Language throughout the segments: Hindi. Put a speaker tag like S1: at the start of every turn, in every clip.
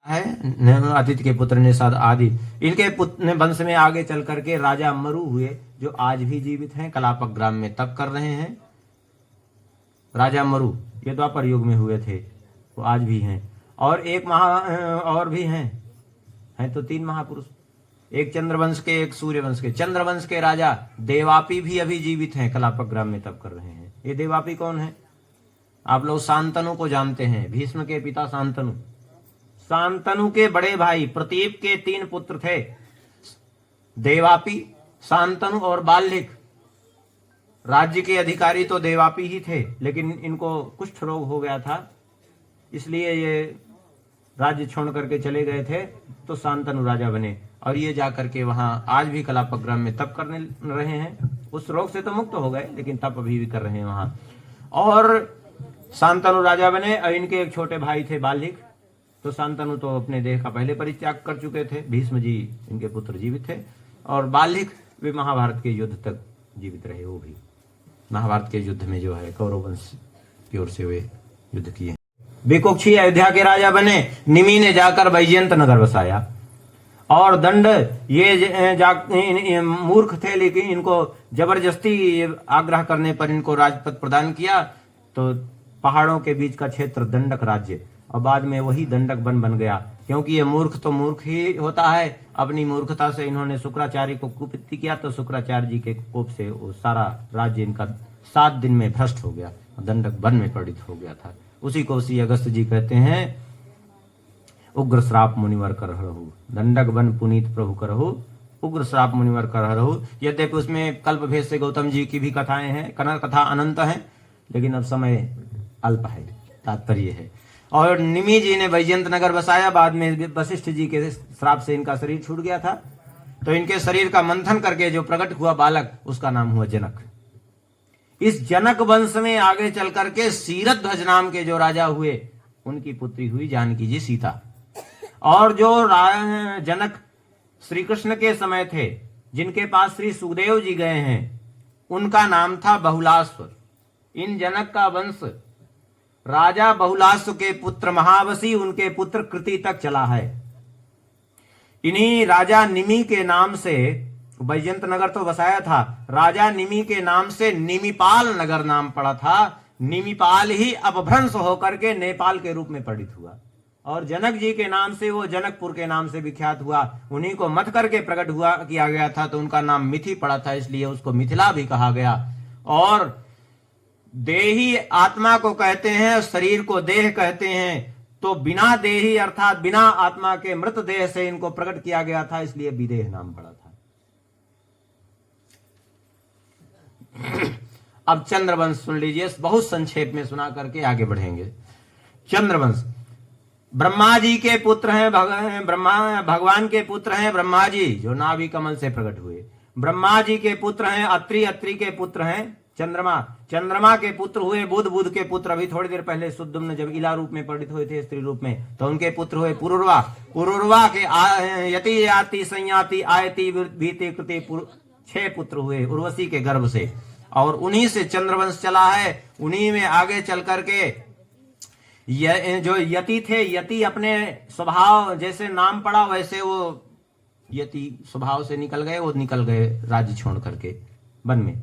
S1: है अतिथि के पुत्र निषाद आदि। इनके वंश में आगे चल करके राजा मरु हुए, जो आज भी जीवित हैं, कलापक ग्राम में तप कर रहे हैं। राजा मरु ये द्वापर युग में हुए थे, वो आज भी हैं। और एक और भी हैं तो 3 महापुरुष, एक चंद्रवंश के, एक सूर्यवंश के। चंद्रवंश के राजा देवापी भी अभी जीवित हैं, कलापक ग्राम में तप कर रहे हैं। ये देवापी कौन है? आप लोग शांतनु को जानते हैं, भीष्म के पिता शांतनु। शांतनु के बड़े भाई प्रतीप के 3 पुत्र थे, देवापी, शांतनु और बाल्हिक। राज्य के अधिकारी तो देवापी ही थे, लेकिन इनको कुष्ठ रोग हो गया था, इसलिए ये राज्य छोड़ करके चले गए थे, तो शांतनु राजा बने। और ये जाकर के वहां आज भी कलापक ग्राम में तप करने रहे हैं। उस रोग से तो मुक्त हो गए, लेकिन तप अभी भी कर रहे हैं वहां। और शांतनु राजा बने, और इनके एक छोटे भाई थे बाल्हिक। तो शांतनु तो अपने देह का पहले परित्याग कर चुके थे, भीष्म जी इनके पुत्र जीवित थे। और बाल्हिक वे महाभारत के युद्ध तक जीवित रहे। वो भी महाभारत के युद्ध में जो है कौरव वंश की ओर से वे युद्ध किए। विकुक्षी अयोध्या के राजा बने। निमि ने जाकर वैजयंत नगर बसाया। और दंड ये मूर्ख थे, लेकिन इनको जबरदस्ती आग्रह करने पर इनको राजपद प्रदान किया। तो पहाड़ों के बीच का क्षेत्र दंडक राज्य, और बाद में वही दंडक बन गया। क्योंकि ये मूर्ख तो मूर्ख ही होता है, अपनी मूर्खता से इन्होंने शुक्राचार्य को कुपित किया, तो शुक्राचार्य जी के कोप से वो सारा राज्य इनका 7 दिन में भ्रष्ट हो गया, दंडक वन में परिणित हो गया था। उसी को उसी अगस्त जी कहते हैं, उग्र श्राप मुनिवर कर रहु, दंडक वन पुनीत प्रभु करहु, उग्र श्राप मुनिवर कर रहु। यद्यपि उसमें कल्प भेद से गौतम जी की भी कथाएं हैं, कनक कथा अनंत है, लेकिन अब समय अल्प है, तात्पर्य है। और निमि जी ने वैजयंत नगर बसाया। बाद में वशिष्ठ जी के श्राप से इनका शरीर छूट गया था, तो इनके शरीर का मंथन करके जो प्रकट हुआ बालक, उसका नाम हुआ जनक। इस जनक वंश में आगे चल करके सीरत ध्वज नाम के जो राजा हुए, उनकी पुत्री हुई जानकी जी सीता। और जो जनक श्री कृष्ण के समय थे, जिनके पास श्री सुखदेव जी गए हैं, उनका नाम था बहुलास्व। इन जनक का वंश राजा बहुलास्व के पुत्र महावशी, उनके पुत्र कृति तक चला है। इन्हीं राजा निमि के नाम से वैजयंत नगर तो बसाया था, राजा निमि के नाम से निमिपाल नगर नाम पड़ा था। निमिपाल ही अपभ्रंश होकर के नेपाल के रूप में परिणित हुआ। और जनक जी के नाम से वो जनकपुर के नाम से विख्यात हुआ। उन्हीं को मत करके प्रकट हुआ किया गया था, तो उनका नाम मिथि पड़ा था, इसलिए उसको मिथिला भी कहा गया। और देही आत्मा को कहते हैं, शरीर को देह कहते हैं, तो बिना देही अर्थात बिना आत्मा के मृत देह से इनको प्रकट किया गया था, इसलिए विदेह नाम पड़ा था। अब चंद्रवंश सुन लीजिए, बहुत संक्षेप में सुना करके आगे बढ़ेंगे। चंद्रवंश ब्रह्मा जी के पुत्र हैं, भगवान के पुत्र हैं ब्रह्मा जी, जो नाभि कमल से प्रकट हुए। ब्रह्मा जी के पुत्र हैं अत्रि, अत्रि के पुत्र हैं चंद्रमा, चंद्रमा के पुत्र हुए बुध, बुध के पुत्र अभी थोड़ी देर पहले सुद्दुम्न जब इला रूप में परिणित हुए थे स्त्री रूप में, तो उनके पुत्र हुए पुरुरवा। पुरुरवा के यति याति संयाति आयति भीति कृति 6 पुत्र हुए उर्वशी के गर्भ से। और उन्हीं से चंद्रवंश चला है। उन्हीं में आगे चल करके जो यति थे, यति अपने स्वभाव जैसे नाम पड़ा वैसे वो यति स्वभाव से निकल गए, वो निकल गए राज्य छोड़ करके वन में।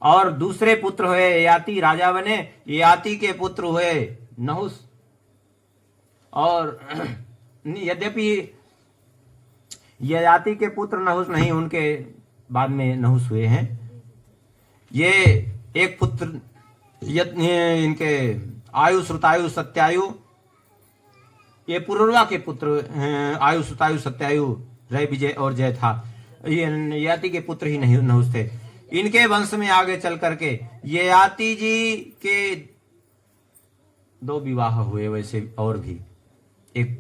S1: और दूसरे पुत्र हुए याति, राजा बने। याति के पुत्र हुए नहुस। और यद्यपि याति के पुत्र नहुस नहीं, उनके बाद में नहुस हुए हैं। ये एक पुत्र इनके आयु श्रुतायु सत्यायु, ये पुरुरवा के पुत्र आयु श्रुतायु सत्यायु रय विजय और जय था। ये याति के पुत्र ही नहीं नहुस थे। इनके वंश में आगे चल करके ये याति जी के 2 विवाह हुए, वैसे और भी एक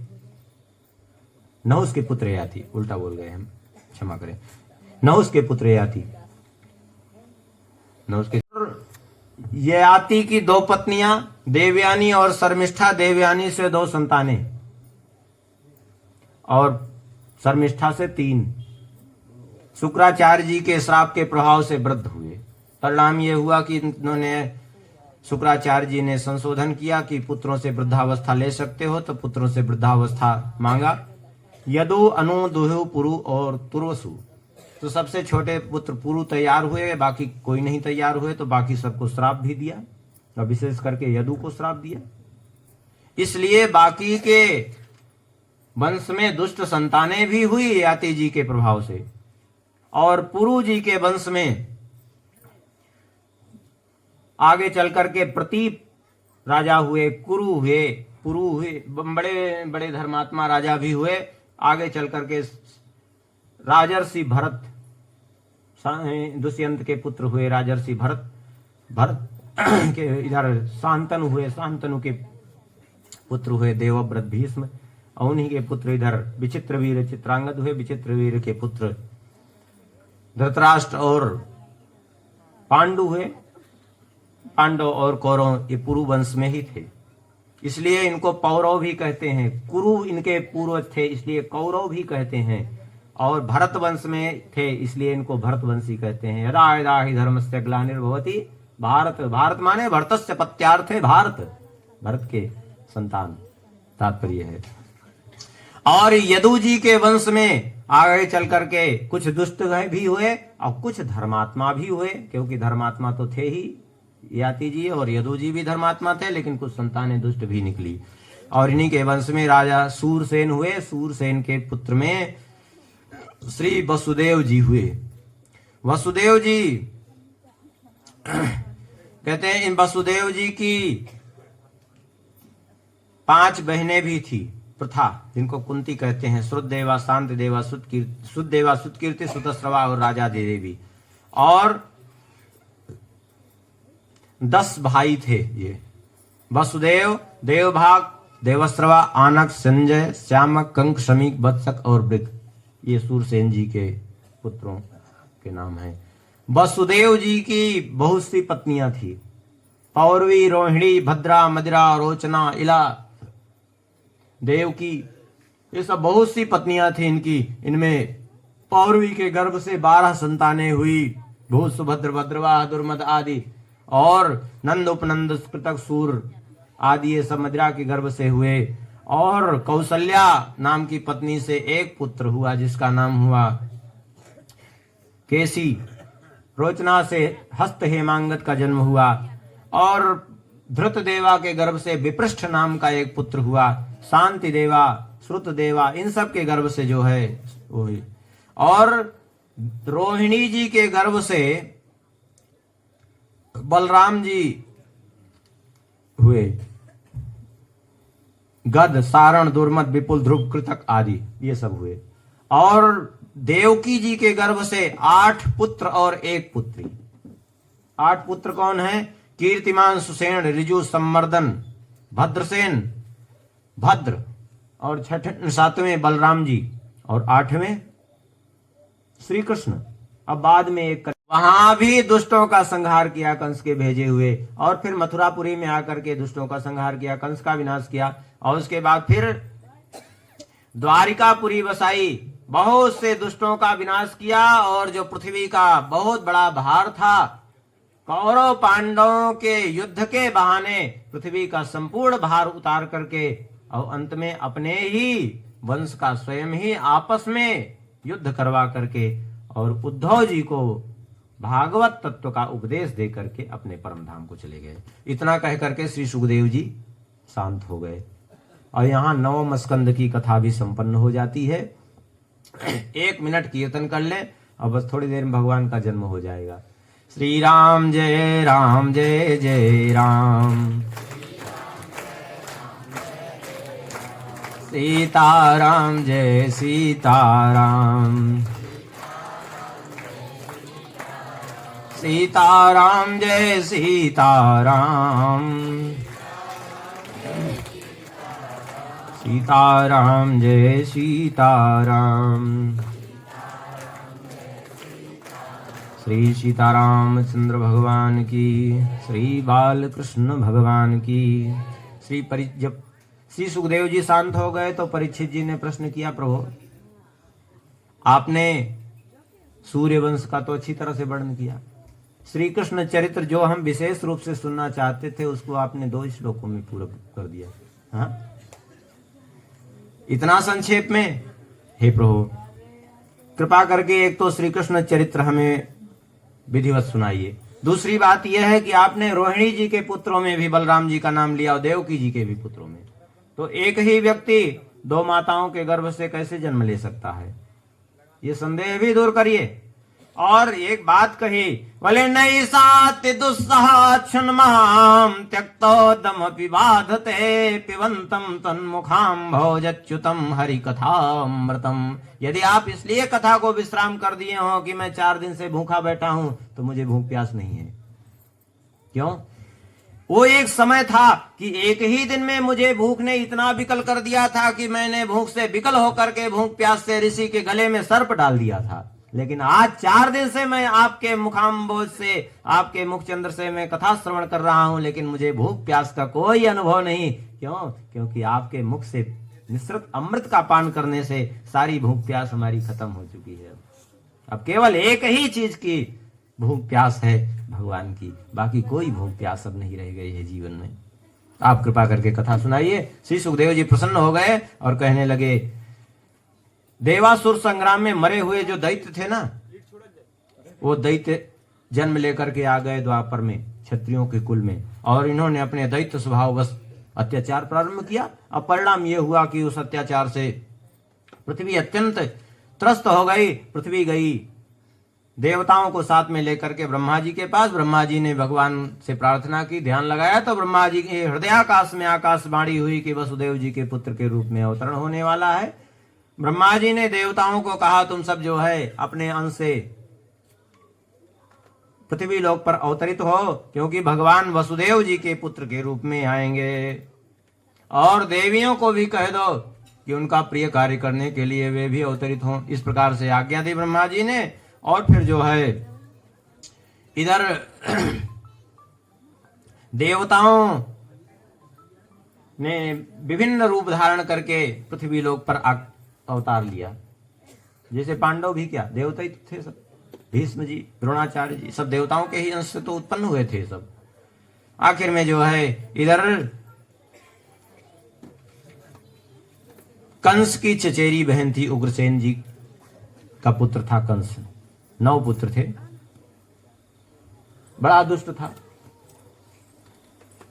S1: नहुस के पुत्र याति, उल्टा बोल गए हम, क्षमा करें। नहुस के पुत्र याति, नहुस के ययाति की 2 पत्नियां देवयानी और शर्मिष्ठा, देवयानी से 2 संतानें और शर्मिष्ठा से 3। शुक्राचार्य जी के श्राप के प्रभाव से वृद्ध हुए। परिणाम यह हुआ कि इन्होंने शुक्राचार्य जी ने संशोधन किया कि पुत्रों से वृद्धावस्था ले सकते हो, तो पुत्रों से वृद्धावस्था मांगा। यदु, अनु, दुहु, पुरु और तुर्वसु। तो सबसे छोटे पुत्र पुरु तैयार हुए, बाकी कोई नहीं तैयार हुए, तो बाकी सबको श्राप भी दिया, और विशेष करके यदु को श्राप दिया। इसलिए बाकी के वंश में दुष्ट संतानें भी हुई ययाति जी के प्रभाव से, और पुरु जी के वंश में आगे चल करके प्रतीप राजा हुए, कुरु हुए, पुरु हुए, बड़े बड़े धर्मात्मा राजा भी हुए। आगे चल करके राजर्षि भरत, दुष्यंत के पुत्र हुए राजर्षि भरत। भरत के इधर शांतनु हुए, शांतनु के पुत्र हुए देवव्रत भीष्म, और उन्हीं के पुत्र इधर विचित्रवीर चित्रांगद हुए। विचित्रवीर के पुत्र धृतराष्ट्र और पांडु हुए। पांडव और कौरव ये पुरु वंश में ही थे, इसलिए इनको पौरव भी कहते हैं। कुरु इनके पूर्वज थे, इसलिए कौरव भी कहते हैं। और भरत वंश में थे, इसलिए इनको भरतवंशी कहते हैं। यदा यदा हि धर्मस्य ग्लानिर्भवति भारत, भारत माने भरतस्य पत्यार्थे भारत, भरत के संतान तात्पर्य है। और यदु जी के वंश में आगे चल करके कुछ दुष्ट भी हुए और कुछ धर्मात्मा भी हुए, क्योंकि धर्मात्मा तो थे ही ययाति जी, और यदु जी भी धर्मात्मा थे, लेकिन कुछ संतानें दुष्ट भी निकली। और इन्हीं के वंश में राजा सूरसेन हुए। सूरसेन के पुत्र में श्री वसुदेव जी हुए। वसुदेव जी कहते हैं इन वसुदेव जी की 5 बहनें भी थी प्रथा, जिनको कुंती कहते हैं। श्रुतदेवा, शांतदेवा, सुतदेवा, सुतकीर्ति, सुतस्रवा और राजा देवी। और 10 भाई थे ये वसुदेव, देवभाग, देवस्रवा, आनक, संजय, श्यामक, कंक, शमीक, वत्सक और वृक। ये सूरसेन जी के पुत्रों के नाम हैं। वसुदेव जी की बहुत सी पत्नियां थी। पौरवी, रोहिणी, भद्रा, मदिरा, रोचना, इला, देवकी, ये सब बहुत सी पत्नियां थी इनकी। इनमें पौरवी के गर्भ से 12 संतानें हुई। भूत, सुभद्र, भद्रवाह, दुर्मद आदि, और नंद, उपनंद, कृतक, सूर आदि ये सब मदिरा के गर्भ से हुए। और कौशल्या नाम की पत्नी से एक पुत्र हुआ, जिसका नाम हुआ केसी। रोचना से हस्त हेमांगत का जन्म हुआ। और धृतदेवा के गर्भ से विपृष्ठ नाम का एक पुत्र हुआ। शांति देवा, श्रुत देवा, इन सब के गर्भ से जो है वो हुई। और रोहिणी जी के गर्भ से बलराम जी हुए। गद, सारण, दुर्मद, विपुल, ध्रुव, कृतक आदि ये सब हुए। और देवकी जी के गर्भ से 8 पुत्र और 1 पुत्री। 8 पुत्र कौन है? कीर्तिमान, सुसेन, ऋजु, संवर्धन, भद्रसेन, भद्र, और 7वें बलराम जी, और 8वें श्री कृष्ण। अब बाद में एक वहां भी दुष्टों का संहार किया कंस के भेजे हुए, और फिर मथुरापुरी में आकर के दुष्टों का संहार किया, कंस का विनाश किया। और उसके बाद फिर द्वारिकापुरी बसाई, बहुत से दुष्टों का विनाश किया। और जो पृथ्वी का बहुत बड़ा भार था, कौरव पांडवों के युद्ध के बहाने पृथ्वी का संपूर्ण भार उतार करके, और अंत में अपने ही वंश का स्वयं ही आपस में युद्ध करवा करके, और उद्धव जी को भागवत तत्व का उपदेश दे करके अपने परम धाम को चले गए। इतना कह करके श्री सुखदेव जी शांत हो गए। और यहाँ 9वें स्कंद की कथा भी संपन्न हो जाती है। 1 मिनट कीर्तन कर ले और बस थोड़ी देर में भगवान का जन्म हो जाएगा। श्री राम जय राम, जय जय राम। सीताराम जय सीताराम, सीताराम जय सीताराम, सीताराम जय सीताराम। श्री सीतारामचंद्र भगवान की, श्री बालकृष्ण भगवान की। जब श्री सुखदेव जी शांत हो गए तो परीक्षित जी ने प्रश्न किया, प्रभु आपने सूर्यवंश का तो अच्छी तरह से वर्णन किया, श्री कृष्ण चरित्र जो हम विशेष रूप से सुनना चाहते थे उसको आपने 2 श्लोकों में पूरा कर दिया। हाँ, इतना संक्षेप में। हे प्रभु, कृपा करके एक तो श्री कृष्ण चरित्र हमें विधिवत सुनाइए। दूसरी बात यह है कि आपने रोहिणी जी के पुत्रों में भी बलराम जी का नाम लिया और देवकी जी के भी पुत्रों में, तो एक ही व्यक्ति 2 माताओं के गर्भ से कैसे जन्म ले सकता है, ये संदेह भी दूर करिए। और एक बात कही, बोले नहीं सात्य दुस्सहा क्षणमाम त्यक्तोदम पिबाधते पिबंतम तन्मुखाम भोजच्युतम हरि कथामृतम। यदि आप इसलिए कथा को विश्राम कर दिए हो कि मैं 4 दिन से भूखा बैठा हूं, तो मुझे भूख प्यास नहीं है। क्यों? वो एक समय था कि एक ही दिन में मुझे भूख ने इतना विकल कर दिया था कि मैंने भूख से विकल होकर के भूख प्यास से ऋषि के गले में सर्प डाल दिया था। लेकिन आज 4 दिन से मैं आपके मुखाम्बोज से, आपके मुखचंद्र से मैं कथा श्रवण कर रहा हूं, लेकिन मुझे भूख प्यास का कोई अनुभव नहीं। क्यों? क्योंकि आपके मुख से मिश्रित अमृत का पान करने से सारी भूख प्यास हमारी खत्म हो चुकी है। अब केवल एक ही चीज की भूख प्यास है, भगवान की, बाकी कोई भूख प्यास अब नहीं रह गई है जीवन में। आप कृपा करके कथा सुनाइए। श्री सुखदेव जी प्रसन्न हो गए और कहने लगे, देवासुर संग्राम में मरे हुए जो दैत्य थे ना, वो दैत्य जन्म लेकर के आ गए द्वापर में क्षत्रियों के कुल में, और इन्होंने अपने दैत्य स्वभाववश अत्याचार प्रारंभ किया। अब परिणाम यह हुआ कि उस अत्याचार से पृथ्वी अत्यंत त्रस्त हो गई। पृथ्वी गई देवताओं को साथ में लेकर के ब्रह्मा जी के पास। ब्रह्मा जी ने भगवान से प्रार्थना की, ध्यान लगाया, तो ब्रह्मा जी के हृदयाकाश में आकाशवाणी हुई कि वसुदेव जी के पुत्र के रूप में अवतरण होने वाला है। ब्रह्मा जी ने देवताओं को कहा, तुम सब जो है अपने अंश से पृथ्वी लोक पर अवतरित हो, क्योंकि भगवान वसुदेव जी के पुत्र के रूप में आएंगे। और देवियों को भी कह दो कि उनका प्रिय कार्य करने के लिए वे भी अवतरित हों। इस प्रकार से आज्ञा दी ब्रह्मा जी ने। और फिर जो है इधर देवताओं ने विभिन्न रूप धारण करके पृथ्वी लोक पर अवतार लिया। जैसे पांडव भी क्या देवता ही थे सब, भीष्म जी, द्रोणाचार्य जी, सब देवताओं के ही अंश से तो उत्पन्न हुए थे सब। आखिर में जो है इधर कंस की चचेरी बहन थी, उग्रसेन जी का पुत्र था कंस। 9 पुत्र थे, बड़ा दुष्ट था।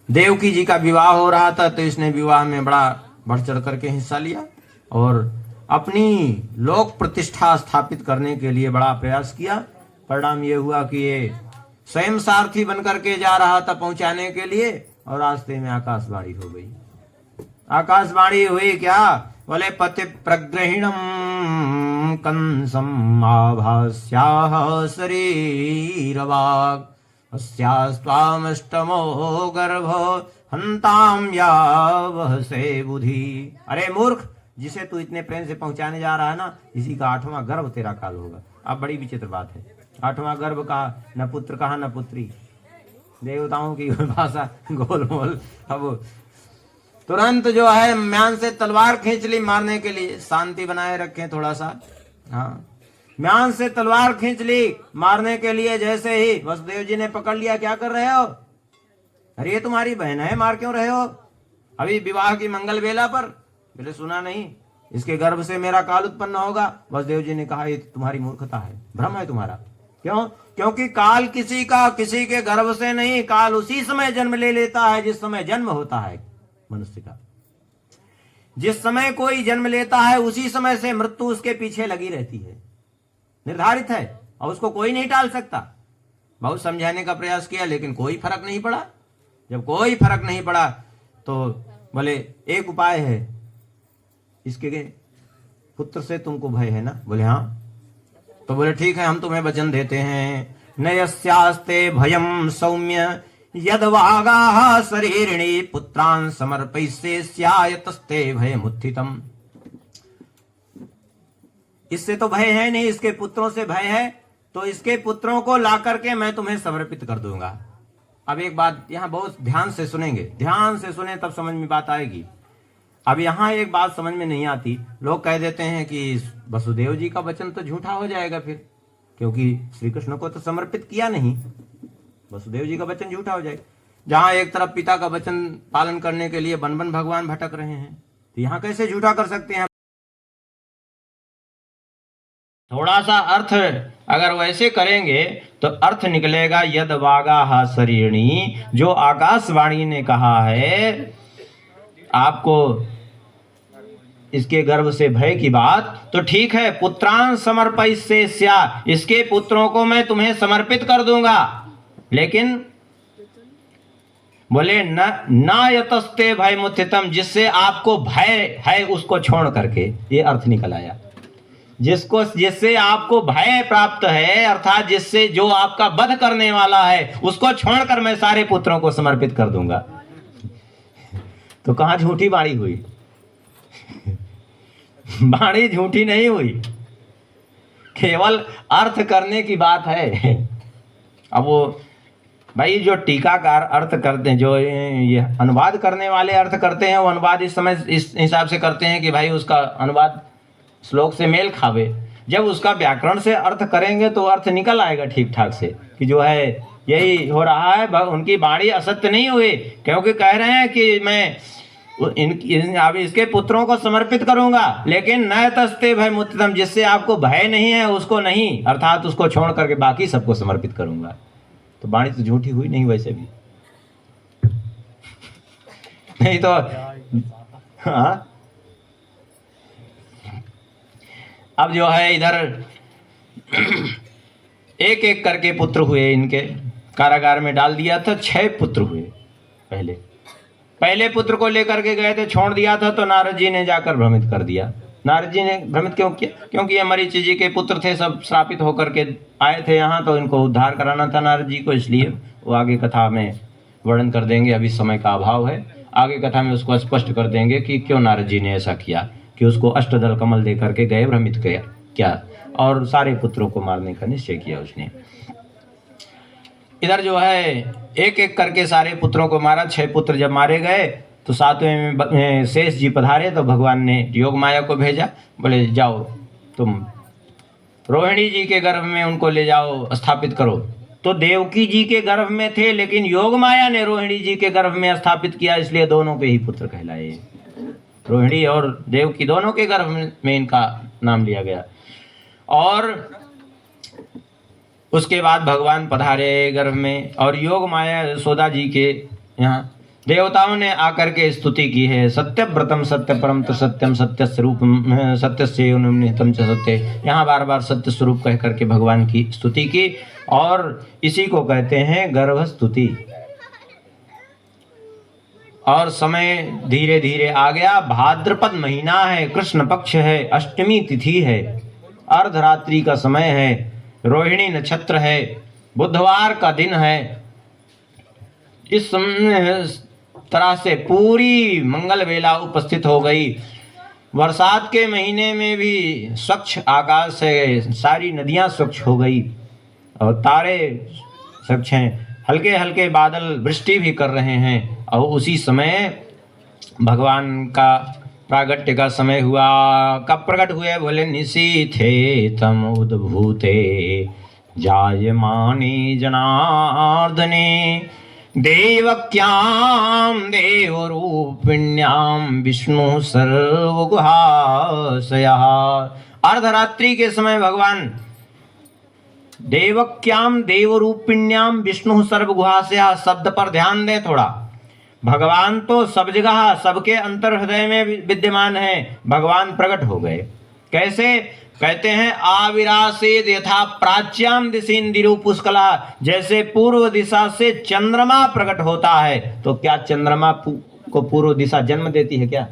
S1: देवकी जी का विवाह हो रहा था, तो इसने विवाह में बड़ा बढ़ चढ़ करके हिस्सा लिया और अपनी लोक प्रतिष्ठा स्थापित करने के लिए बड़ा प्रयास किया। परिणाम यह हुआ कि ये स्वयं सारथी बनकर के जा रहा था पहुंचाने के लिए, और रास्ते में आकाशवाणी हो गई। आकाशवाणी हुई क्या? बोले, पति प्रग्रहिणम कंसम आभास्याः शरीरवाग अस्यास्त्वामष्टमो गर्भो हन्ताम यावह से बुद्धि। अरे मूर्ख, जिसे तू इतने प्रेम से पहुंचाने जा रहा है ना, इसी का 8वां गर्भ तेरा काल होगा। अब बड़ी विचित्र बात है, 8वां गर्भ का न पुत्र कहा न पुत्री। देवताओं की भाषा गोलमोल। अब तुरंत जो है म्यान से तलवार खींच ली मारने के लिए। शांति बनाए रखें थोड़ा सा। हाँ, म्यान से तलवार खींच ली मारने के लिए। जैसे ही वसुदेव जी ने पकड़ लिया, क्या कर रहे हो? अरे ये तुम्हारी बहन है, मार क्यों रहे हो? अभी विवाह की मंगल बेला पर। बोले, सुना नहीं, इसके गर्भ से मेरा काल उत्पन्न होगा। वसुदेव जी ने कहा, ये तुम्हारी मूर्खता है, भ्रम है तुम्हारा। क्यों? क्योंकि काल किसी के गर्भ से नहीं, काल उसी समय जन्म ले लेता है जिस समय जन्म होता है मनुष्य का। जिस समय कोई जन्म लेता है उसी समय से मृत्यु उसके पीछे लगी रहती है, निर्धारित है, और उसको कोई नहीं टाल सकता। बहुत समझाने का प्रयास किया, लेकिन कोई फर्क नहीं पड़ा। जब कोई फर्क नहीं पड़ा तो बोले, एक उपाय है, इसके पुत्र से तुमको भय है ना? बोले हाँ। तो बोले, ठीक है, हम तुम्हें वचन देते हैं, नयस्यास्ते भयम सौम्य यदवागाः शरीरिणी पुत्रान् समर्पयिष्यायतस्ते भयमुत्थितम्। इससे तो भय है नहीं, इसके पुत्रों से भय है, तो इसके पुत्रों को ला करके मैं तुम्हें समर्पित कर दूंगा। अब एक बात यहां बहुत ध्यान से सुनेंगे, ध्यान से सुने तब समझ में बात आएगी। अब यहां एक बात समझ में नहीं आती, लोग कह देते हैं कि वसुदेव जी का वचन तो झूठा हो जाएगा फिर, क्योंकि श्री कृष्ण को तो समर्पित किया नहीं। वसुदेव जी का वचन झूठा हो जाए। जहां एक तरफ पिता का वचन पालन करने के लिए वन वन भगवान भटक रहे हैं, तो यहां कैसे झूठा कर सकते हैं? थोड़ा सा अर्थ अगर वैसे करेंगे तो अर्थ निकलेगा यद वागा शरीरणी, जो आकाशवाणी ने कहा है आपको इसके गर्भ से भय की बात, तो ठीक है, पुत्रान समर्पयिष्ये स्या, इसके पुत्रों को मैं तुम्हें समर्पित कर दूंगा, लेकिन बोले न यतस्ते भय मुत्थितम, जिससे आपको भय है उसको छोड़ करके, ये अर्थ निकल आया। जिससे आपको भय प्राप्त है, अर्थात जिससे जो आपका वध करने वाला है उसको छोड़कर मैं सारे पुत्रों को समर्पित कर दूंगा। तो कहां झूठी वाणी हुई? वाणी झूठी नहीं हुई, केवल अर्थ करने की बात है। अब वो भाई जो टीकाकार अर्थ करते हैं, जो ये अनुवाद करने वाले अर्थ करते हैं, वो अनुवाद इस समय इस हिसाब से करते हैं कि भाई उसका अनुवाद श्लोक से मेल खावे। जब उसका व्याकरण से अर्थ करेंगे तो अर्थ निकल आएगा ठीक ठाक से कि जो है यही हो रहा है, उनकी वाणी असत्य नहीं हुई, क्योंकि कह रहे हैं कि मैं अब इसके पुत्रों को समर्पित करूंगा, लेकिन न तस्ते भय मुत्तम, जिससे आपको भय नहीं है उसको नहीं, अर्थात उसको छोड़ करके बाकी सबको समर्पित करूंगा। तो वाणी तो झूठी हुई नहीं वैसे भी। नहीं तो हाँ, अब जो है इधर एक एक करके पुत्र हुए, इनके कारागार में डाल दिया था। 6 पुत्र हुए। पहले पुत्र को लेकर के गए थे, छोड़ दिया था, तो नारद जी ने जाकर भ्रमित कर दिया। नारद जी ने भ्रमित क्यों किया? क्योंकि ये मरीचि जी के पुत्र थे, सब श्रापित होकर के आए थे यहाँ, तो इनको उद्धार कराना था नारद जी को, इसलिए वो आगे कथा में वर्णन कर देंगे। अभी समय का अभाव है, आगे कथा में उसको स्पष्ट कर देंगे कि क्यों नारद जी ने ऐसा किया, कि उसको अष्टदल कमल दे करके गए, भ्रमित किया क्या, और सारे पुत्रों को मारने का निश्चय किया उसने। इधर जो है एक एक करके सारे पुत्रों को मारा। 6 पुत्र जब मारे गए तो 7वें में शेष जी पधारे, तो भगवान ने योग माया को भेजा, बोले जाओ तुम रोहिणी जी के गर्भ में उनको ले जाओ, स्थापित करो। तो देवकी जी के गर्भ में थे, लेकिन योग माया ने रोहिणी जी के गर्भ में स्थापित किया, इसलिए दोनों पे ही पुत्र कहलाए। रोहिणी और देवकी दोनों के गर्भ में इनका नाम लिया गया। और उसके बाद भगवान पधारे गर्भ में, और योग माया यशोदा जी के यहाँ देवताओं ने आकर के स्तुति की है। सत्यव्रतम सत्य परम तो सत्यम सत्य स्वरूप सत्य से निहितम च सत्य। यहाँ बार बार सत्य स्वरूप कह करके भगवान की स्तुति की, और इसी को कहते हैं गर्भ स्तुति। और समय धीरे धीरे आ गया। भाद्रपद महीना है, कृष्ण पक्ष है, अष्टमी तिथि है, अर्धरात्रि का समय है, रोहिणी नक्षत्र है, बुधवार का दिन है। इस तरह से पूरी मंगल वेला उपस्थित हो गई। बरसात के महीने में भी स्वच्छ आकाश है, सारी नदियां स्वच्छ हो गई और तारे स्वच्छ हैं, हल्के हल्के बादल वृष्टि भी कर रहे हैं। और उसी समय भगवान का प्रागट्य का समय हुआ। कब प्रकट हुए? बोले निशीथे तम उद्भूते जायमाने जनार्दने देवक्याम देवरूपिण्याम विष्णु सर्वगुहाशया। अर्धरात्रि के समय भगवान देवक्याम देवरूपिण्याम विष्णु सर्वगुहाशया शब्द पर ध्यान दें थोड़ा। भगवान तो सब जगह सबके अंतर हृदय में विद्यमान है। भगवान प्रकट हो गए कैसे? कहते हैं आविरासेद यथा प्राच्याम दिशेंदिरु पुष्कला। जैसे पूर्व दिशा से चंद्रमा प्रकट होता है, तो क्या चंद्रमा को पूर्व दिशा जन्म देती है क्या?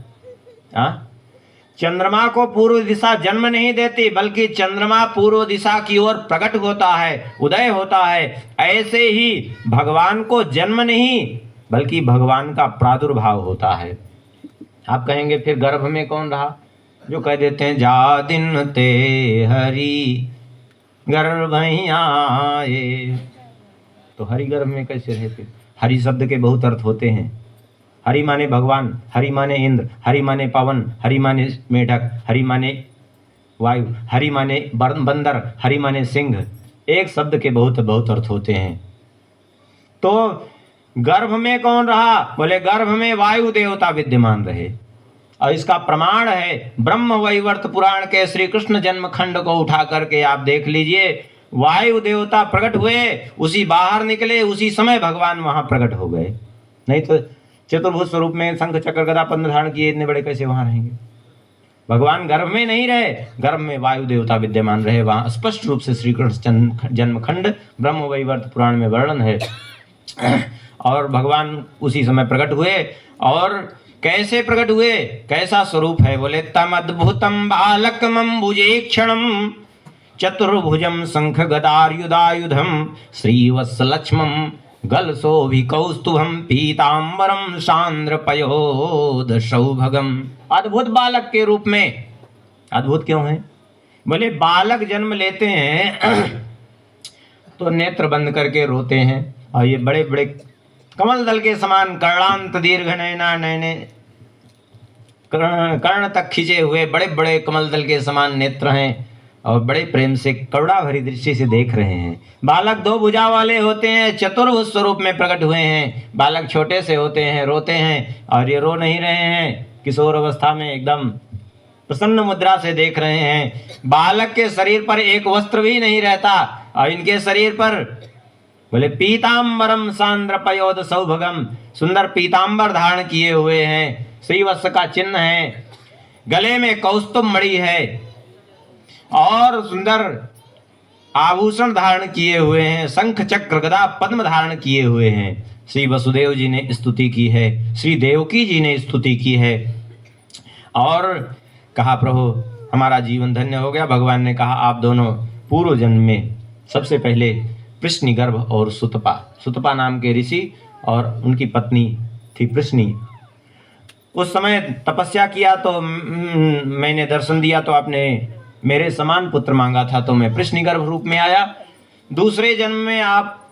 S1: चंद्रमा को पूर्व दिशा जन्म नहीं देती, बल्कि चंद्रमा पूर्व दिशा की ओर प्रकट होता है, उदय होता है। ऐसे ही भगवान को जन्म नहीं, बल्कि भगवान का प्रादुर्भाव होता है। आप कहेंगे फिर गर्भ में कौन रहा? जो कह देते हैं जा दिन ते हरि गर्भ आए, तो हरि गर्भ में कैसे रहे? फिर हरि शब्द के बहुत अर्थ होते हैं। हरि माने भगवान, हरि माने इंद्र, हरि माने पवन, हरि माने मेढक, हरि माने वायु, हरि माने बंदर, हरि माने सिंह। एक शब्द के बहुत बहुत अर्थ होते हैं। तो गर्भ में कौन रहा? बोले गर्भ में वायु देवता विद्यमान रहे। और इसका प्रमाण है ब्रह्म वैवर्त पुराण के श्री कृष्ण जन्म खंड को उठा करके आप देख लीजिए। वायु देवता प्रकट हुए, उसी बाहर निकले, उसी समय भगवान वहां प्रकट हो गए। नहीं तो चतुर्भुज स्वरूप में शंख चक्र गदा पद्म धारण किए इतने बड़े कैसे वहां रहेंगे? भगवान गर्भ में नहीं रहे, गर्भ में वायु देवता विद्यमान रहे। वहां स्पष्ट रूप से श्री कृष्ण जन्म खंड ब्रह्म वैवर्त पुराण में वर्णन है। और भगवान उसी समय प्रकट हुए। और कैसे प्रकट हुए, कैसा स्वरूप है? बोले तम अद्भुतम बालकमं भुजेक्षणम चतुर्भुजम शंख गदायुधायुधम श्रीवत्सलक्ष्मम गलशोभिकौस्तुभम पीतांबरम सांद्रपयोद सौभगम। अद्भुत बालक के रूप में। अद्भुत क्यों है? बोले बालक जन्म लेते हैं तो नेत्र बंद करके रोते हैं, और ये बड़े बड़े कमल दल के समान कर्णांत दीर्घ नयना, नयने कर्ण तक खिंचे हुए बड़े बड़े कमल दल के समान नेत्र हैं, और बड़े प्रेम से करुणा भरी दृष्टि से देख रहे हैं। बालक दो भुजा वाले होते हैं, चतुर्भुज स्वरूप में प्रकट हुए हैं। बालक छोटे से होते हैं, रोते हैं, और ये रो नहीं रहे हैं, किशोर अवस्था में एकदम प्रसन्न मुद्रा से देख रहे हैं। बालक के शरीर पर एक वस्त्र भी नहीं रहता, और इनके शरीर पर बोले पीतांबरम सांद्रपयोद सौभगम, सुंदर पीतांबर धारण किए हुए हैं, श्रीवत्स का चिन्ह है, गले में कौस्तुभ मणि है, और सुंदर आभूषण धारण किए हुए हैं, शंख चक्र गदा पद्म धारण किए हुए हैं। श्री वसुदेव जी ने स्तुति की है, श्री देवकी जी ने स्तुति की है, और कहा प्रभु हमारा जीवन धन्य हो गया। भगवान ने कहा आप दोनों पूर्व जन्म में सबसे पहले पृश्निगर्भ और सुतपा नाम के ऋषि और उनकी पत्नी थी पृश्नि, उस समय तपस्या किया तो मैंने दर्शन दिया, तो आपने मेरे समान पुत्र मांगा था, तो मैं पृश्निगर्भ रूप में आया। दूसरे जन्म में आप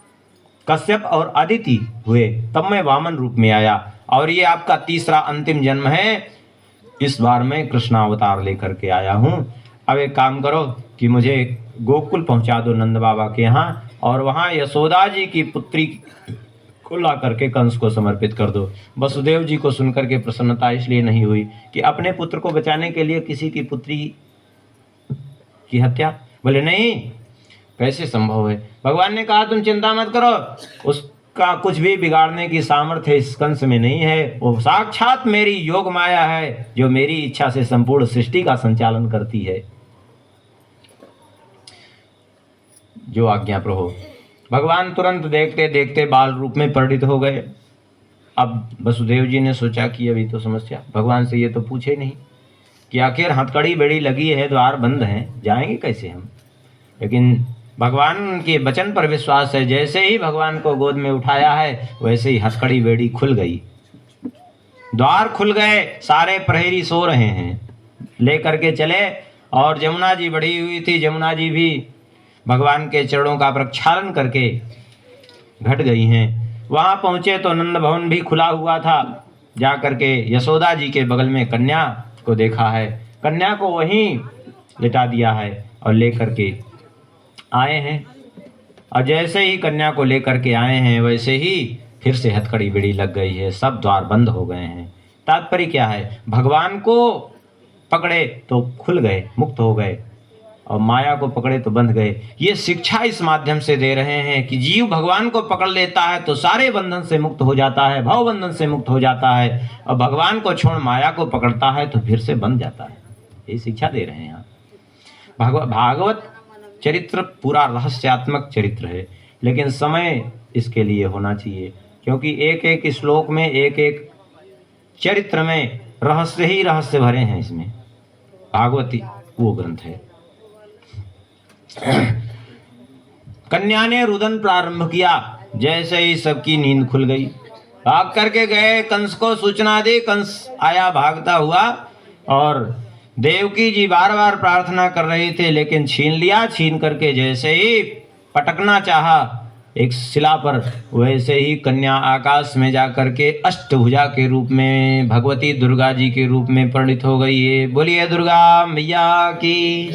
S1: कश्यप और अदिति हुए, तब मैं वामन रूप में आया, और ये आपका तीसरा अंतिम जन्म है। इस बार मैं कृष्णावतार लेकर के आया हूँ। अब एक काम करो कि मुझे गोकुल पहुँचा दो नंद बाबा के यहाँ, और वहाँ यशोदा जी की पुत्री को ला करके कंस को समर्पित कर दो। वसुदेव जी को सुनकर के प्रसन्नता इसलिए नहीं हुई कि अपने पुत्र को बचाने के लिए किसी की पुत्री की हत्या। बोले नहीं, कैसे संभव है? भगवान ने कहा तुम चिंता मत करो, उसका कुछ भी बिगाड़ने की सामर्थ्य इस कंस में नहीं है। वो साक्षात मेरी योग माया है, जो मेरी इच्छा से संपूर्ण सृष्टि का संचालन करती है। जो आज्ञा प्रभु। भगवान तुरंत देखते देखते बाल रूप में परिणित हो गए। अब वसुदेव जी ने सोचा कि अभी तो समस्या, भगवान से ये तो पूछे नहीं कि आखिर हथकड़ी बेड़ी लगी है, द्वार बंद हैं, जाएंगे कैसे हम। लेकिन भगवान के वचन पर विश्वास है, जैसे ही भगवान को गोद में उठाया है वैसे ही हथकड़ी बेड़ी खुल गई, द्वार खुल गए, सारे प्रहरी सो रहे हैं, ले करके चले। और जमुना जी बढ़ी हुई थी, जमुना जी भी भगवान के चरणों का प्रक्षालन करके घट गई हैं। वहाँ पहुँचे तो नंद भवन भी खुला हुआ था। जा करके यशोदा जी के बगल में कन्या को देखा है, कन्या को वहीं लिटा दिया है और ले करके आए हैं। और जैसे ही कन्या को लेकर के आए हैं वैसे ही फिर से हथकड़ी बेड़ी लग गई है, सब द्वार बंद हो गए हैं। तात्पर्य क्या है? भगवान को पकड़े तो खुल गए, मुक्त हो गए, और माया को पकड़े तो बंध गए। ये शिक्षा इस माध्यम से दे रहे हैं कि जीव भगवान को पकड़ लेता है तो सारे बंधन से मुक्त हो जाता है, भव बंधन से मुक्त हो जाता है, और भगवान को छोड़ माया को पकड़ता है तो फिर से बंध जाता है। ये शिक्षा दे रहे हैं यहाँ। भागवत चरित्र पूरा रहस्यात्मक चरित्र है, लेकिन समय इसके लिए होना चाहिए, क्योंकि एक एक श्लोक में, एक एक चरित्र में रहस्य ही रहस्य भरे हैं। इसमें भागवती वो ग्रंथ है। कन्या ने रुदन प्रारंभ किया, जैसे ही सबकी नींद खुल गई, भाग करके गए, कंस को सूचना दी। कंस आया भागता हुआ, और देवकी जी बार बार प्रार्थना कर रही थे, लेकिन छीन लिया। छीन करके जैसे ही पटकना चाहा एक शिला पर, वैसे ही कन्या आकाश में जा करके अष्टभुजा के रूप में, भगवती दुर्गा जी के रूप में परिणित हो गई है। बोलिए दुर्गा मैया की।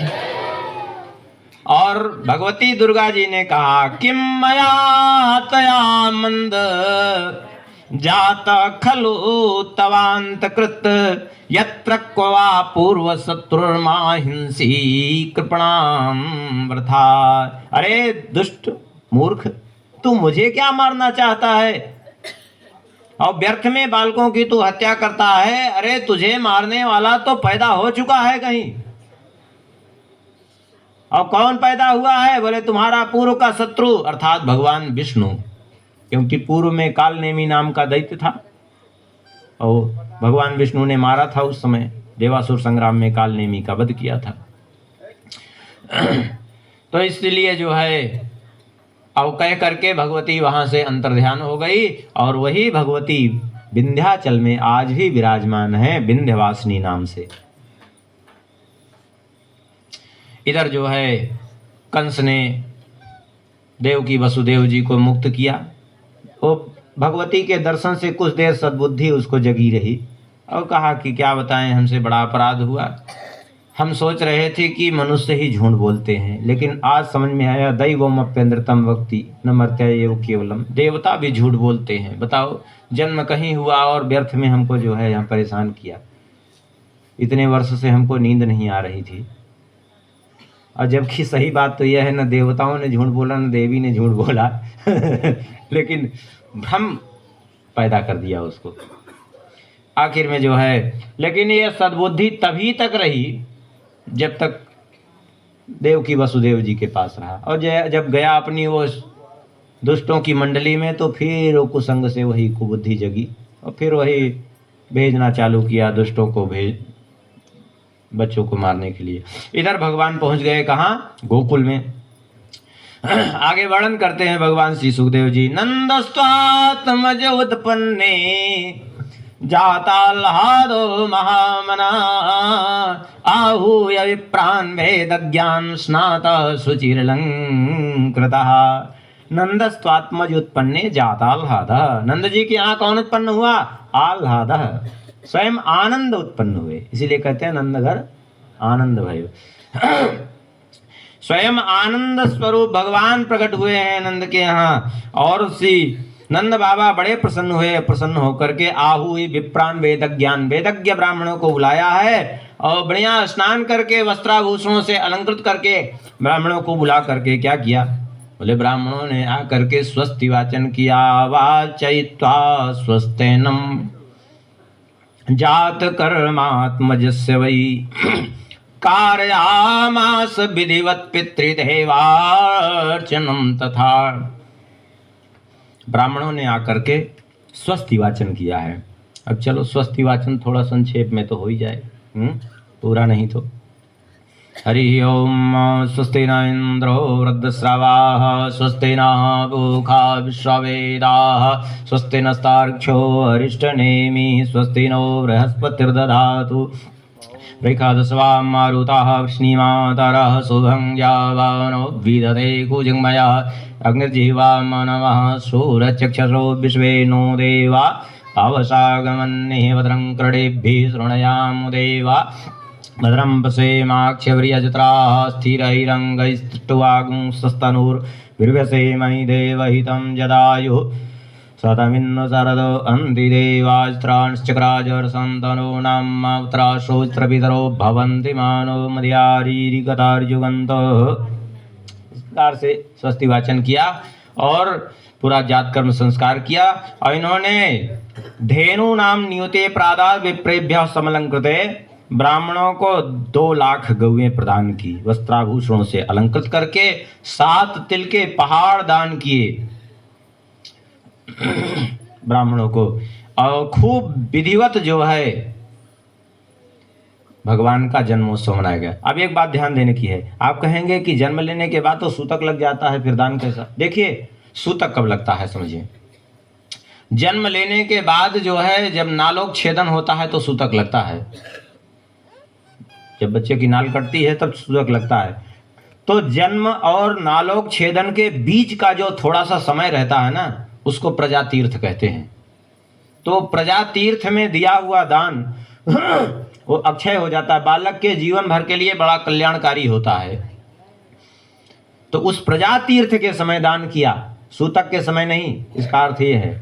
S1: और भगवती दुर्गा जी ने कहा किम मया तया मंद जाता खलु तवांत कृत यत्र क्वा पूर्व शत्रुर्माहिंसी कृपणाम वृथा। अरे दुष्ट मूर्ख, तू मुझे क्या मारना चाहता है और व्यर्थ में बालकों की तू हत्या करता है। अरे तुझे मारने वाला तो पैदा हो चुका है कहीं। और कौन पैदा हुआ है? बोले तुम्हारा पूर्व का शत्रु अर्थात भगवान विष्णु, क्योंकि पूर्व में कालनेमी नाम का दैत्य था और भगवान विष्णु ने मारा था उस समय, देवासुर संग्राम में कालनेमी का वध किया था। तो इसलिए जो है अब कह करके भगवती वहां से अंतर्ध्यान हो गई और वही भगवती विंध्याचल में आज भी विराजमान है विंध्यवासिनी नाम से। इधर जो है कंस ने देवकी वसुदेव जी को मुक्त किया। वो भगवती के दर्शन से कुछ देर सद्बुद्धि उसको जगी रही और कहा कि क्या बताएं, हमसे बड़ा अपराध हुआ। हम सोच रहे थे कि मनुष्य ही झूठ बोलते हैं, लेकिन आज समझ में आया दैवम अप्यन्द्रतम वक्ति न मर्त्य केवलम, देवता भी झूठ बोलते हैं। बताओ, जन्म कहीं हुआ और व्यर्थ में हमको जो है यहाँ परेशान किया। इतने वर्ष से हमको नींद नहीं आ रही थी, और जबकि सही बात तो यह है न देवताओं ने झूठ बोला न देवी ने झूठ बोला लेकिन भ्रम पैदा कर दिया उसको आखिर में जो है। लेकिन ये सद्बुद्धि तभी तक रही जब तक देवकी वसुदेव जी के पास रहा, और जब गया अपनी वो दुष्टों की मंडली में तो फिर वो कुसंग से वही कुबुद्धि जगी और फिर वही भेजना चालू किया दुष्टों को, बच्चों को मारने के लिए। इधर भगवान पहुंच गए कहाँ? गोकुल में। आगे वर्णन करते हैं भगवान श्री सुखदेव जी। नंदस्त्वात्मज उत्पन्ने जाताल्हादो महामना आहूय विप्रान् वेदज्ञान स्नाता शुचिरलंकृतः। नंदस्त्वात्मज उत्पन्ने जाताल्हादः। नंद जी के यहाँ कौन उत्पन्न हुआ? आह्लादः, स्वयं आनंद उत्पन्न हुए, इसीलिए कहते हैं नंद घर आनंद भय। स्वयं आनंद स्वरूप भगवान प्रकट हुए हैं नंद के यहाँ। और उसी नंद बाबा बड़े प्रसन्न हुए। प्रसन्न होकर के आहु विप्रान वेदज्ञान, वेदज्ञ ब्राह्मणों को बुलाया है और बढ़िया स्नान करके वस्त्राभूषणों से अलंकृत करके ब्राह्मणों को बुला करके क्या किया? बोले ब्राह्मणों ने आकर के स्वस्ति वाचन किया। वाचयित्वा स्वस्तेनम जात कर्मात्मजस्य वै कारयामास विधिवत पितृदेवार्चनम तथा। ब्राह्मणों ने आकर के स्वस्ति वाचन किया है। अब चलो स्वस्ति वाचन थोड़ा संक्षेप में तो हो ही जाए, पूरा नहीं तो। हरि ओम स्वस्ति न इंद्रो वृद्धश्रवाः स्वस्ति न पूषा विश्ववेदाः स्वस्ति नस्तार्क्ष्यो अरिष्टनेमिः स्वस्ति नो बृहस्पतिर्दधातु वृषादस्वां मारुताः वृष्णिमातरः शुभं यावानो विदधे कुजिङ्मयः अग्निर्जिह्वा मनवः शूरचक्षुषो विश्वे नो देवा अवसागमन्ये भद्रं कर्णेभिः शृणुयाम देवा भद्रं पश्येमाक्षव्रियजत्राः स्थिरैरङ्गैस्तुवागुंसस्तनूर्भिर्व्यसेमहि देवहितं जदायुः शतमिन्नु शरदो अन्ति देवास्त्रांश्चक्राजर्सन्तनो नामत्राशोस्त्रपितरो भवन्ति मानो मध्यारीरिकतार्युगन्तः। इस प्रकार से स्वस्ति वाचन किया और पूरा जात कर्म संस्कार किया। और इन्होंने धेनु नाम नियुते प्रादा विप्रेभ्य समलंकृते, ब्राह्मणों को 2 लाख गौएं प्रदान की वस्त्राभूषणों से अलंकृत करके, 7 तिल के पहाड़ दान किए ब्राह्मणों को, और खूब विधिवत जो है भगवान का जन्मोत्सव मनाया गया। अब एक बात ध्यान देने की है, आप कहेंगे कि जन्म लेने के बाद तो सूतक लग जाता है, फिर दान कैसा? देखिए सूतक कब लगता है समझिए। जन्म लेने के बाद जो है जब नालोक छेदन होता है तो सूतक लगता है। जब बच्चे की नाल कटती है तब सूतक लगता है। तो जन्म और नालोक छेदन के बीच का जो थोड़ा सा समय रहता है ना, उसको प्रजा तीर्थ कहते हैं। तो प्रजा तीर्थ में दिया हुआ दान वो अक्षय हो जाता है, बालक के जीवन भर के लिए बड़ा कल्याणकारी होता है। तो उस प्रजा तीर्थ के समय दान किया, सूतक के समय नहीं। इसका अर्थ ये है।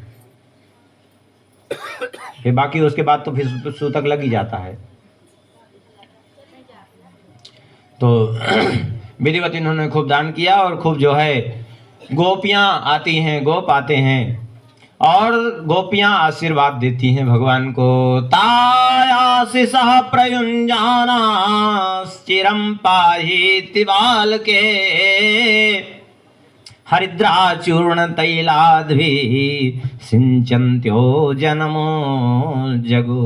S1: फिर बाकी उसके बाद तो फिर सूतक लग ही जाता है। तो विधिवत इन्होंने खूब दान किया और खूब जो है गोपियां आती हैं, गोप आते हैं और गोपियां आशीर्वाद देती हैं भगवान को। तायाशिषः प्रयुञ्जाना चिरं पाहीति बालके हरिद्राचूर्ण तैलाद्भिः सिंचन्त्यो जनमो जगो।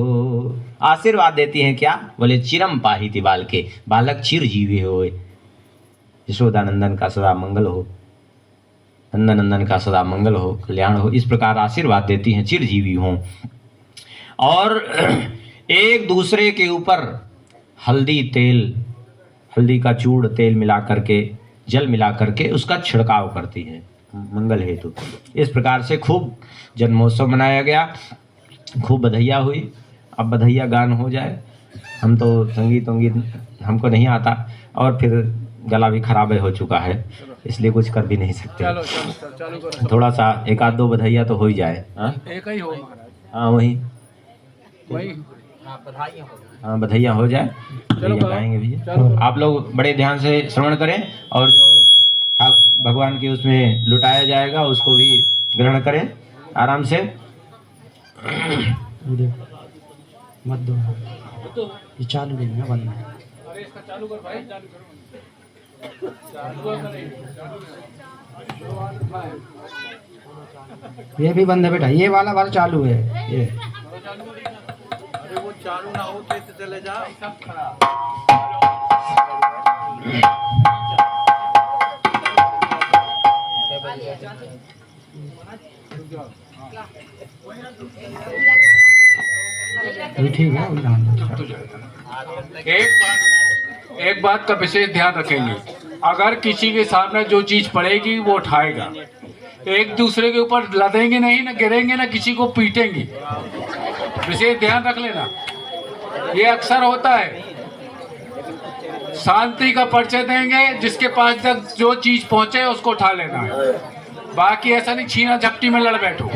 S1: आशीर्वाद देती हैं क्या? बोले चिरम पाहीति बालके, बालक चिरजीवी होए, यशोदानंदन का सदा मंगल हो, नंदनंदन का सदा मंगल हो, कल्याण हो, इस प्रकार आशीर्वाद देती हैं, चिरजीवी हों। और एक दूसरे के ऊपर हल्दी तेल, हल्दी का चूर्ण तेल मिला करके, जल मिला करके उसका छिड़काव करती है मंगल हेतु। इस प्रकार से खूब जन्मोत्सव मनाया गया, खूब बधाइयाँ हुई। अब बधाइयाँ गान हो जाए। हम तो संगीत हमको नहीं आता और फिर गला भी खराब हो चुका है, इसलिए कुछ कर भी नहीं सकते। चलो, थोड़ा सा एक आध दो बधाइयाँ तो हो ही जाए। एक ही हो महाराज। हाँ वही हाँ बधाइयाँ हो जाए, गाएंगे भैया। आप लोग बड़े ध्यान से श्रवण करें और जो भगवान की उसमें लुटाया जाएगा उसको भी ग्रहण करें आराम से।
S2: मत दो, ये चालू नहीं है, बंद है।
S3: अरे इसका चालू कर भाई, चालू करो।
S2: ये भी बंद है बेटा, ये वाला बार चालू है ये।
S3: अरे वो चालू ना हो तो चले जाओ, सब खराब।
S2: ठीक है।
S3: एक बात का विशेष ध्यान रखेंगे, अगर किसी के सामने जो चीज पड़ेगी वो उठाएगा, एक दूसरे के ऊपर लदेंगे नहीं, ना गिरेंगे, ना किसी को पीटेंगे। विशेष ध्यान रख लेना, ये अक्सर होता है। शांति का परिचय देंगे, जिसके पास तक जो चीज पहुंचे उसको उठा लेना है, बाकी ऐसा नहीं छीना झपटी में लड़ बैठो।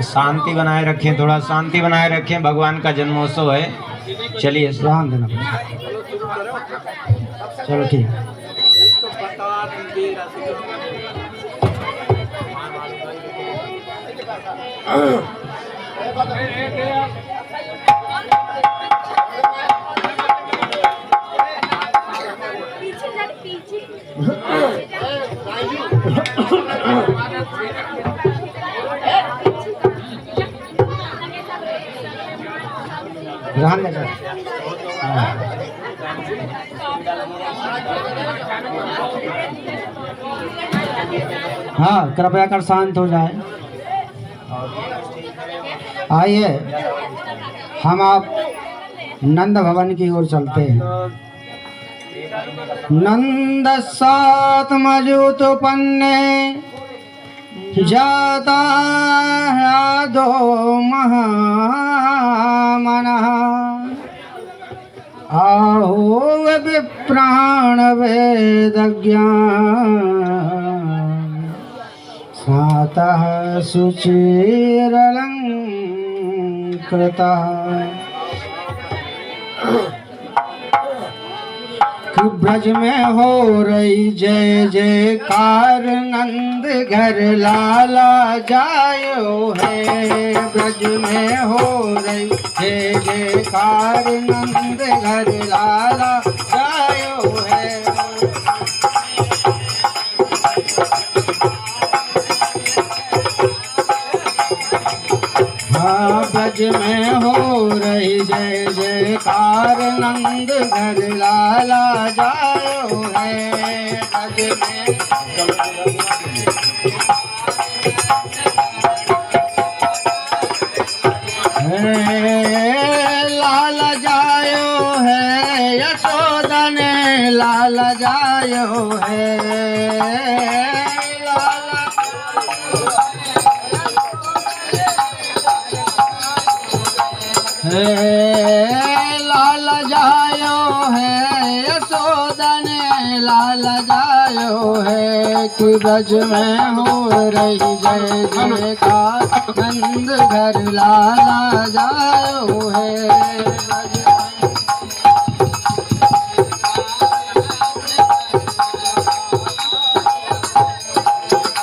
S1: शांति बनाए रखें, थोड़ा शांति बनाए रखें, भगवान का जन्मोत्सव है। चलिए
S2: ध्यान देना। चलो ठीक है। ध्यान देना। हाँ कृपया कर शांत हो जाए। आइए हम आप नंद भवन की ओर चलते हैं। नंद सात मजूतपन्ने जाता है दो महामनः आहो विप्राण वेदज्ञान सातः शुचिरलंकृतः। ब्रज में हो रही जय जयकार नंद घर लाला जायो है। ब्रज में हो रही जय जयकार नंद घर लाला जायो है। हाँ ब्रज में हो रही जय जयकार नंद घर लाला जायो है। ब्रज में लाला जायो है, यशोदा ने लाला जायो है। लाल जायो है, यशोदा ने लाल जायो है, कि ब्रज में हो रही जय जयकार, नंद घर लाला जायो है। ब्रज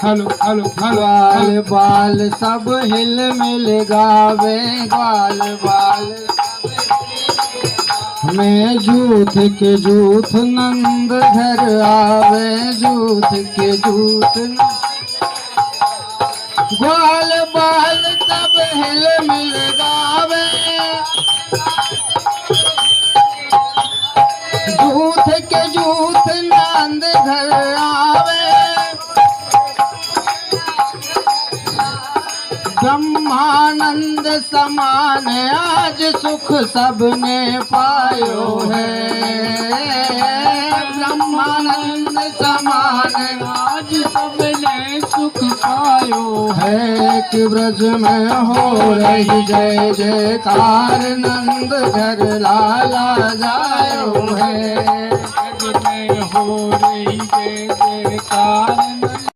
S4: हेलो हेलो हेलो
S2: ग्वाल बाल सब हिल मिल गावे, ग्वाल बाल में जूथ के जूथ नंद घर आवे, जूथ के जूथ ग्वाल बाल सब हिल मिल गावे, जूथ के जूथ नंद घर आवे, ब्रह्मानंद समान आज सुख सबने पायो है, ब्रह्मानंद समान आज सबने सुख पायो है, कि ब्रज में हो रही जय जयकार, नंद घर लाला जायो है। ब्रज में हो रही जय जयकार।